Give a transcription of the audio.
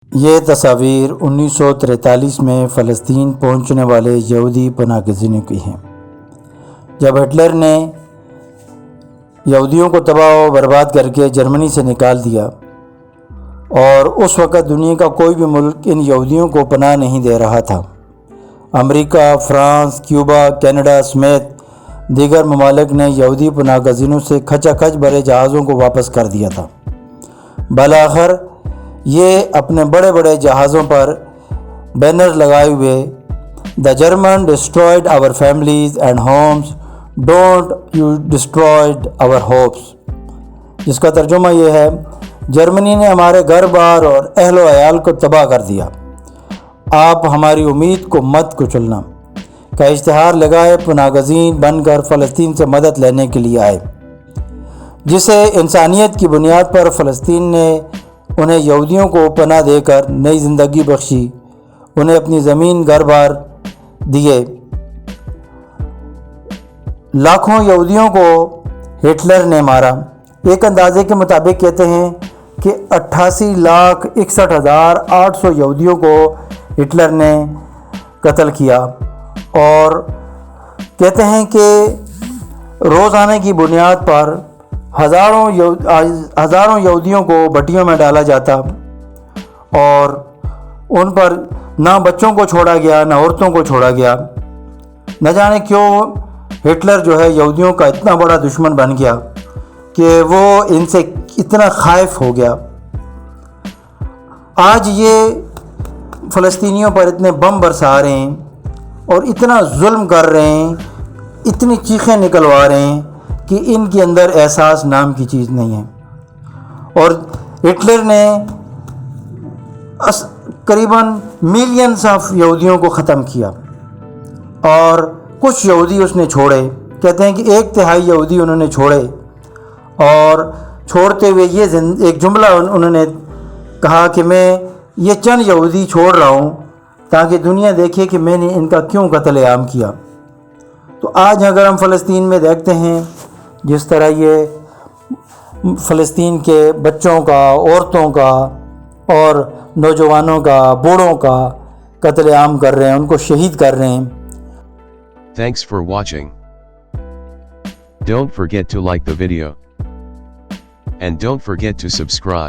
یہ تصاویر 1943 میں فلسطین پہنچنے والے یہودی پناہ گزینوں کی ہیں، جب ہٹلر نے یہودیوں کو تباہ و برباد کر کے جرمنی سے نکال دیا، اور اس وقت دنیا کا کوئی بھی ملک ان یہودیوں کو پناہ نہیں دے رہا تھا۔ امریکہ، فرانس، کیوبا، کینیڈا سمیت دیگر ممالک نے یہودی پناہ گزینوں سے کھچا کھچ بھرے جہازوں کو واپس کر دیا تھا۔ بالآخر یہ اپنے بڑے بڑے جہازوں پر بینر لگائے ہوئے "The German destroyed our families and homes, don't you destroyed our hopes"، جس کا ترجمہ یہ ہے، جرمنی نے ہمارے گھر بار اور اہل و عیال کو تباہ کر دیا، آپ ہماری امید کو مت کچلنا، کا اشتہار لگائے پناہ گزین بن کر فلسطین سے مدد لینے کے لیے آئے، جسے انسانیت کی بنیاد پر فلسطین نے انہیں یہودیوں کو پناہ دے کر نئی زندگی بخشی، انہیں اپنی زمین گھر بار دیے۔ لاکھوں یہودیوں کو ہٹلر نے مارا۔ ایک اندازے کے مطابق کہتے ہیں کہ 88,61,800 یہودیوں کو ہٹلر نے قتل کیا، اور کہتے ہیں کہ روزانہ کی بنیاد پر ہزاروں یہودیوں کو بھٹیوں میں ڈالا جاتا، اور ان پر نہ بچوں کو چھوڑا گیا نہ عورتوں کو چھوڑا گیا۔ نہ جانے کیوں ہٹلر جو ہے یہودیوں کا اتنا بڑا دشمن بن گیا کہ وہ ان سے اتنا خائف ہو گیا۔ آج یہ فلسطینیوں پر اتنے بم برسا رہے ہیں اور اتنا ظلم کر رہے ہیں، اتنی چیخیں نکلوا رہے ہیں کہ ان کے اندر احساس نام کی چیز نہیں ہے۔ اور ہٹلر نے قریباً ملینز آف یہودیوں کو ختم کیا، اور کچھ یہودی اس نے چھوڑے۔ کہتے ہیں کہ 1/3 یہودی انہوں نے چھوڑے، اور چھوڑتے ہوئے یہ ایک جملہ انہوں نے کہا کہ میں یہ چند یہودی چھوڑ رہا ہوں تاکہ دنیا دیکھے کہ میں نے ان کا کیوں قتل عام کیا۔ تو آج اگر ہم فلسطین میں دیکھتے ہیں جس طرح یہ فلسطین کے بچوں کا، عورتوں کا اور نوجوانوں کا، بوڑھوں کا قتل عام کر رہے ہیں، ان کو شہید کر رہے ہیں۔ Thanks for watching. Don't forget to like the video. And don't forget to subscribe.